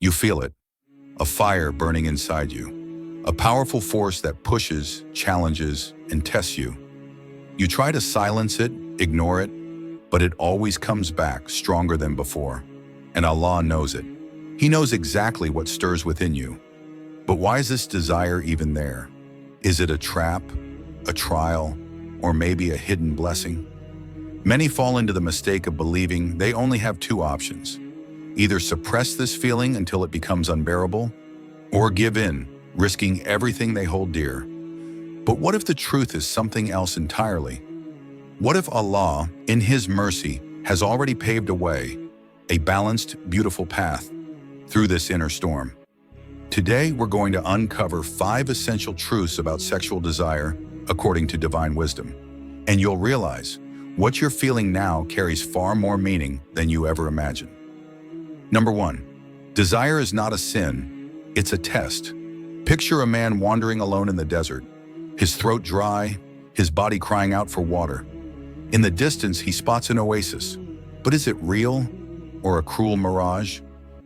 You feel it, a fire burning inside you, a powerful force that pushes, challenges, and tests you. You try to silence it, ignore it, but it always comes back stronger than before. And Allah knows it. He knows exactly what stirs within you. But why is this desire even there? Is it a trap, a trial, or maybe a hidden blessing? Many fall into the mistake of believing they only have two options: either suppress this feeling until it becomes unbearable, or give in, risking everything they hold dear. But what if the truth is something else entirely? What if Allah, in His mercy, has already paved a way, a balanced, beautiful path through this inner storm? Today, we're going to uncover 5 essential truths about sexual desire according to divine wisdom. And you'll realize what you're feeling now carries far more meaning than you ever imagined. Number 1, desire is not a sin, it's a test. Picture a man wandering alone in the desert, his throat dry, his body crying out for water. In the distance, he spots an oasis. But is it real or a cruel mirage?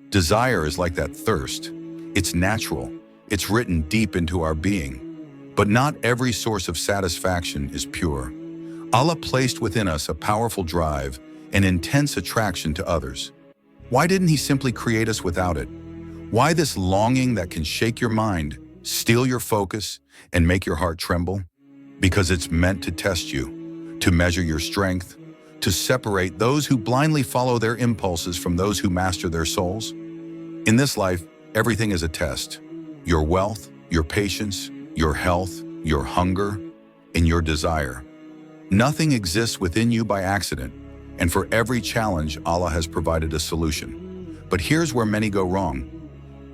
Desire is like that thirst. It's natural. It's written deep into our being. But not every source of satisfaction is pure. Allah placed within us a powerful drive, an intense attraction to others. Why didn't He simply create us without it? Why this longing that can shake your mind, steal your focus, and make your heart tremble? Because it's meant to test you, to measure your strength, to separate those who blindly follow their impulses from those who master their souls. In this life, everything is a test. Your wealth, your patience, your health, your hunger, and your desire. Nothing exists within you by accident, and for every challenge, Allah has provided a solution. But here's where many go wrong.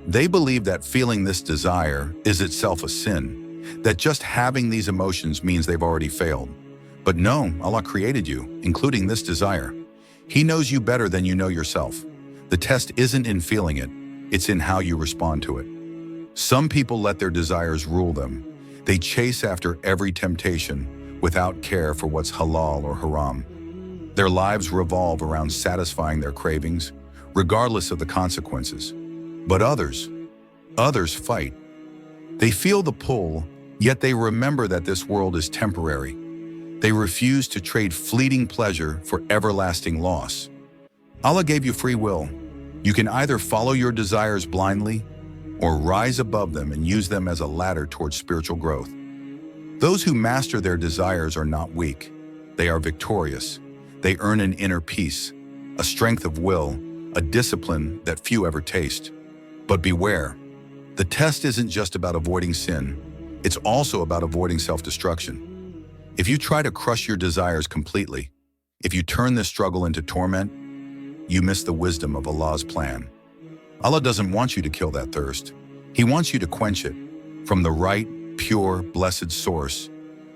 They believe that feeling this desire is itself a sin, that just having these emotions means they've already failed. But no, Allah created you, including this desire. He knows you better than you know yourself. The test isn't in feeling it, it's in how you respond to it. Some people let their desires rule them. They chase after every temptation without care for what's halal or haram. Their lives revolve around satisfying their cravings, regardless of the consequences. But others fight. They feel the pull, yet they remember that this world is temporary. They refuse to trade fleeting pleasure for everlasting loss. Allah gave you free will. You can either follow your desires blindly or rise above them and use them as a ladder towards spiritual growth. Those who master their desires are not weak. They are victorious. They earn an inner peace, a strength of will, a discipline that few ever taste. But beware, the test isn't just about avoiding sin. It's also about avoiding self-destruction. If you try to crush your desires completely, if you turn this struggle into torment, you miss the wisdom of Allah's plan. Allah doesn't want you to kill that thirst. He wants you to quench it from the right, pure, blessed source.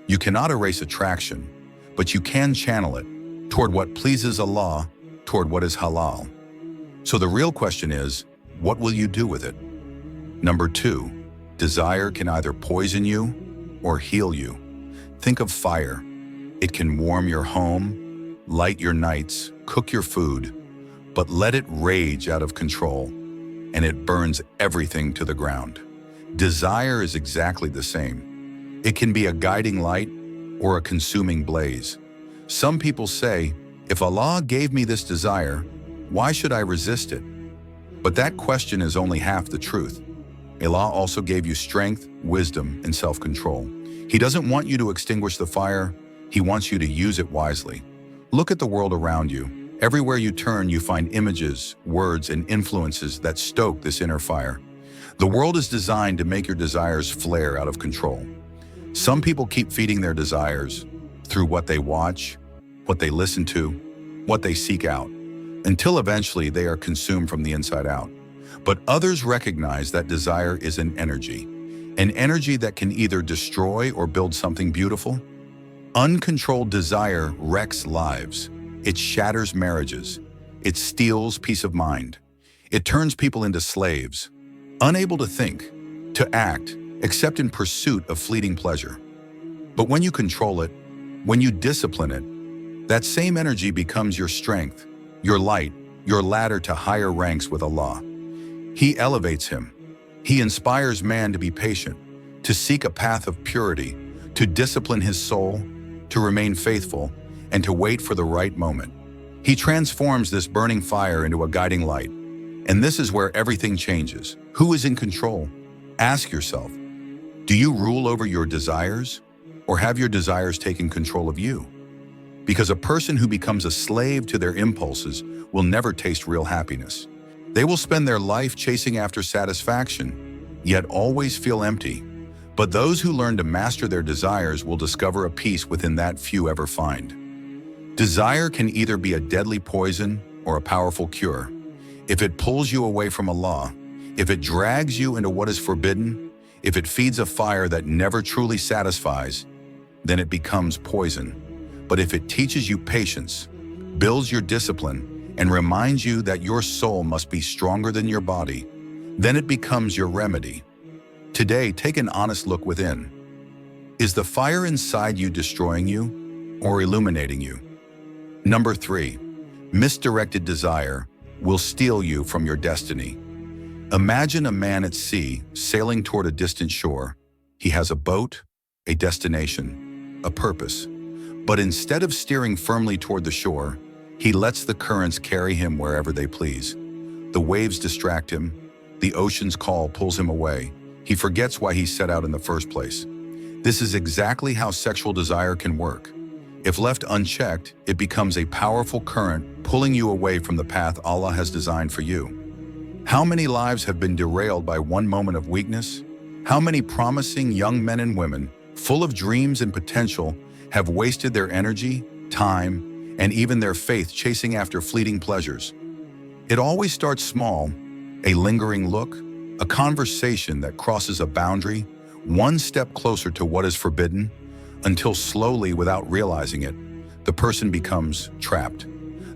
You cannot erase attraction, but you can channel it toward what pleases Allah, toward what is halal. So the real question is, what will you do with it? Number 2, desire can either poison you or heal you. Think of fire. It can warm your home, light your nights, cook your food, but let it rage out of control, and it burns everything to the ground. Desire is exactly the same. It can be a guiding light or a consuming blaze. Some people say, if Allah gave me this desire, why should I resist it? But that question is only half the truth. Allah also gave you strength, wisdom, and self-control. He doesn't want you to extinguish the fire. He wants you to use it wisely. Look at the world around you. Everywhere you turn, you find images, words, and influences that stoke this inner fire. The world is designed to make your desires flare out of control. Some people keep feeding their desires through what they watch, what they listen to, what they seek out, until eventually they are consumed from the inside out. But others recognize that desire is an energy that can either destroy or build something beautiful. Uncontrolled desire wrecks lives. It shatters marriages. It steals peace of mind. It turns people into slaves, unable to think, to act, except in pursuit of fleeting pleasure. But when you control it, when you discipline it, that same energy becomes your strength, your light, your ladder to higher ranks with Allah. He elevates him. He inspires man to be patient, to seek a path of purity, to discipline his soul, to remain faithful, and to wait for the right moment. He transforms this burning fire into a guiding light. And this is where everything changes. Who is in control? Ask yourself, do you rule over your desires, or have your desires taken control of you? Because a person who becomes a slave to their impulses will never taste real happiness. They will spend their life chasing after satisfaction, yet always feel empty. But those who learn to master their desires will discover a peace within that few ever find. Desire can either be a deadly poison or a powerful cure. If it pulls you away from Allah, if it drags you into what is forbidden, if it feeds a fire that never truly satisfies, then it becomes poison. But if it teaches you patience, builds your discipline, and reminds you that your soul must be stronger than your body, then it becomes your remedy. Today, take an honest look within. Is the fire inside you destroying you or illuminating you? Number 3, misdirected desire will steal you from your destiny. Imagine a man at sea sailing toward a distant shore. He has a boat, a destination, a purpose. But instead of steering firmly toward the shore, he lets the currents carry him wherever they please. The waves distract him. The ocean's call pulls him away. He forgets why he set out in the first place. This is exactly how sexual desire can work. If left unchecked, it becomes a powerful current pulling you away from the path Allah has designed for you. How many lives have been derailed by one moment of weakness? How many promising young men and women, full of dreams and potential, have wasted their energy, time, and even their faith chasing after fleeting pleasures? It always starts small, a lingering look, a conversation that crosses a boundary, one step closer to what is forbidden, until slowly, without realizing it, the person becomes trapped.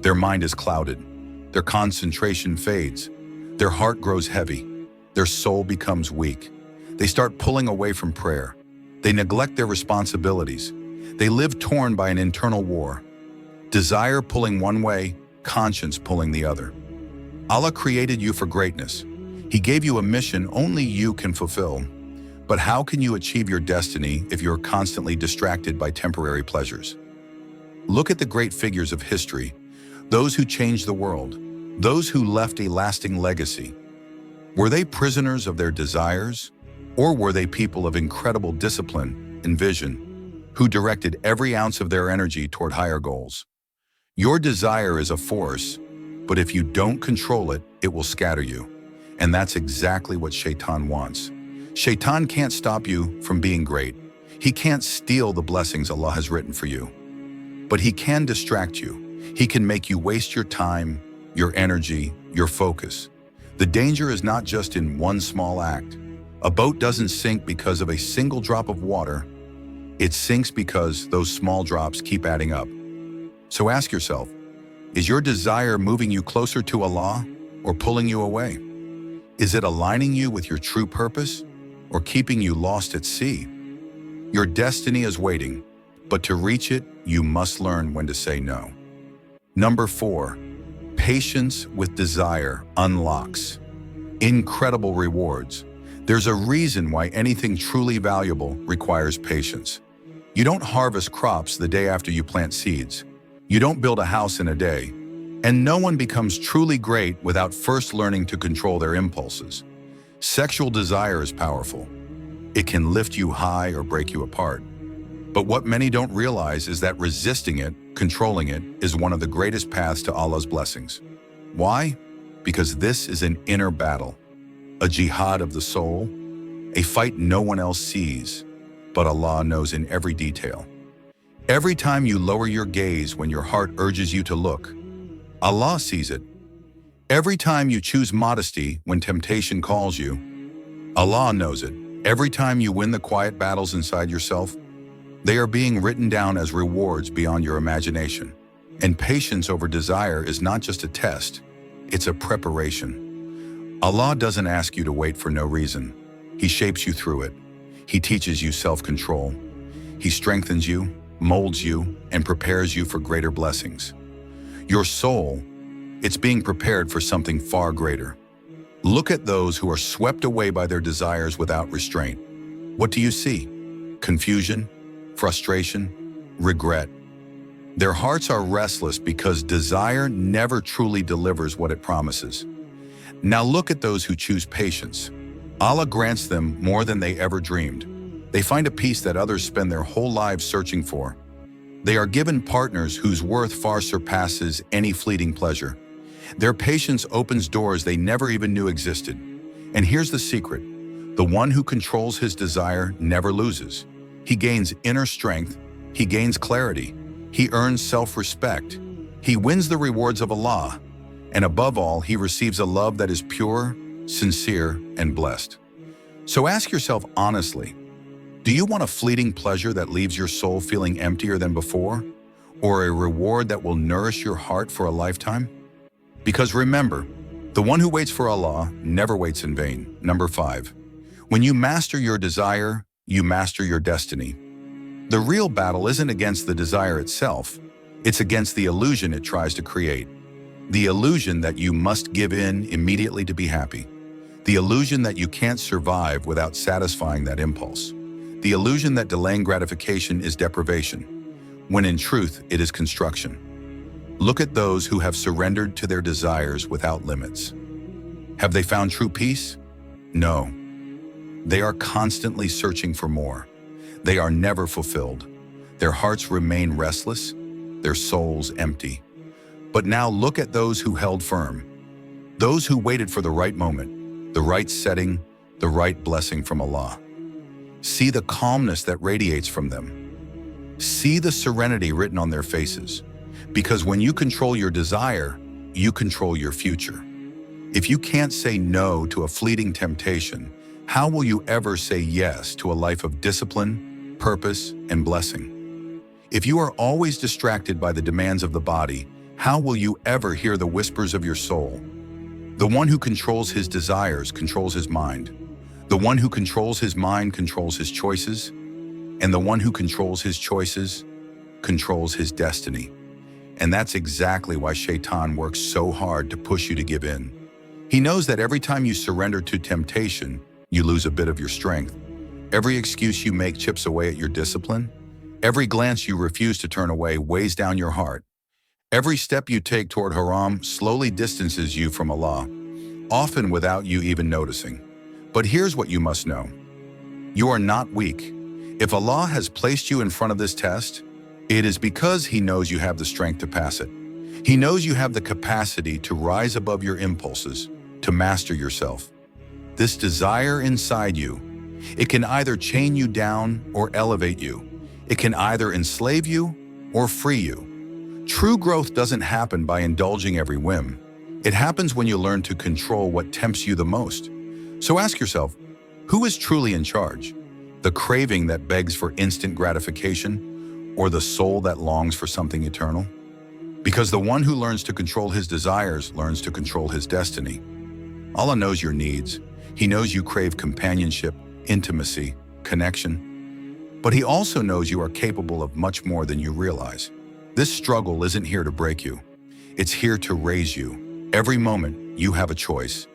Their mind is clouded, their concentration fades, their heart grows heavy, their soul becomes weak. They start pulling away from prayer. They neglect their responsibilities. They live torn by an internal war. Desire pulling one way, conscience pulling the other. Allah created you for greatness. He gave you a mission only you can fulfill. But how can you achieve your destiny if you're constantly distracted by temporary pleasures? Look at the great figures of history, those who changed the world, those who left a lasting legacy. Were they prisoners of their desires, or were they people of incredible discipline and vision, who directed every ounce of their energy toward higher goals? Your desire is a force, but if you don't control it, it will scatter you. And that's exactly what Shaitan wants. Shaitan can't stop you from being great. He can't steal the blessings Allah has written for you. But he can distract you. He can make you waste your time, your energy, your focus. The danger is not just in one small act. A boat doesn't sink because of a single drop of water. It sinks because those small drops keep adding up. So ask yourself, is your desire moving you closer to Allah or pulling you away? Is it aligning you with your true purpose or keeping you lost at sea? Your destiny is waiting, but to reach it, you must learn when to say no. Number 4, patience with desire unlocks incredible rewards. There's a reason why anything truly valuable requires patience. You don't harvest crops the day after you plant seeds. You don't build a house in a day. And no one becomes truly great without first learning to control their impulses. Sexual desire is powerful. It can lift you high or break you apart. But what many don't realize is that resisting it, controlling it, is one of the greatest paths to Allah's blessings. Why? Because this is an inner battle, a jihad of the soul, a fight no one else sees, but Allah knows in every detail. Every time you lower your gaze when your heart urges you to look, Allah sees it. Every time you choose modesty when temptation calls you, Allah knows it. Every time you win the quiet battles inside yourself, they are being written down as rewards beyond your imagination. And patience over desire is not just a test, it's a preparation. Allah doesn't ask you to wait for no reason. He shapes you through it. He teaches you self-control. He strengthens you, molds you, and prepares you for greater blessings. Your soul, it's being prepared for something far greater. Look at those who are swept away by their desires without restraint. What do you see? Confusion, frustration, regret. Their hearts are restless because desire never truly delivers what it promises. Now look at those who choose patience. Allah grants them more than they ever dreamed. They find a peace that others spend their whole lives searching for. They are given partners whose worth far surpasses any fleeting pleasure. Their patience opens doors they never even knew existed. And here's the secret. The one who controls his desire never loses. He gains inner strength. He gains clarity. He earns self-respect. He wins the rewards of Allah. And above all, he receives a love that is pure, sincere, and blessed. So ask yourself honestly, do you want a fleeting pleasure that leaves your soul feeling emptier than before? Or a reward that will nourish your heart for a lifetime? Because remember, the one who waits for Allah never waits in vain. Number 5. When you master your desire, you master your destiny. The real battle isn't against the desire itself, it's against the illusion it tries to create. The illusion that you must give in immediately to be happy. The illusion that you can't survive without satisfying that impulse. The illusion that delaying gratification is deprivation, when in truth it is construction. Look at those who have surrendered to their desires without limits. Have they found true peace? No. They are constantly searching for more. They are never fulfilled. Their hearts remain restless, their souls empty. But now look at those who held firm. Those who waited for the right moment, the right setting, the right blessing from Allah. See the calmness that radiates from them. See the serenity written on their faces. Because when you control your desire, you control your future. If you can't say no to a fleeting temptation, how will you ever say yes to a life of discipline, purpose, and blessing? If you are always distracted by the demands of the body, how will you ever hear the whispers of your soul? The one who controls his desires controls his mind. The one who controls his mind controls his choices. And the one who controls his choices controls his destiny. And that's exactly why Shaitan works so hard to push you to give in. He knows that every time you surrender to temptation, you lose a bit of your strength. Every excuse you make chips away at your discipline. Every glance you refuse to turn away weighs down your heart. Every step you take toward haram slowly distances you from Allah, often without you even noticing. But here's what you must know. You are not weak. If Allah has placed you in front of this test, it is because He knows you have the strength to pass it. He knows you have the capacity to rise above your impulses, to master yourself. This desire inside you, it can either chain you down or elevate you. It can either enslave you or free you. True growth doesn't happen by indulging every whim. It happens when you learn to control what tempts you the most. So ask yourself, who is truly in charge? The craving that begs for instant gratification, or the soul that longs for something eternal? Because the one who learns to control his desires learns to control his destiny. Allah knows your needs. He knows you crave companionship, intimacy, connection. But He also knows you are capable of much more than you realize. This struggle isn't here to break you. It's here to raise you. Every moment, you have a choice.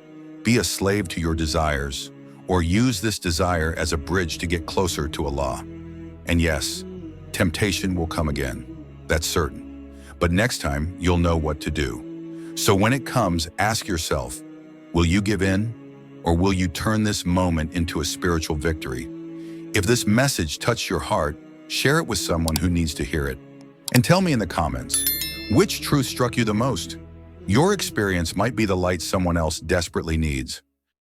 Be a slave to your desires, or use this desire as a bridge to get closer to Allah. And yes, temptation will come again. That's certain. But next time, you'll know what to do. So when it comes, ask yourself, will you give in? Or will you turn this moment into a spiritual victory? If this message touched your heart, share it with someone who needs to hear it. And tell me in the comments, which truth struck you the most? Your experience might be the light someone else desperately needs.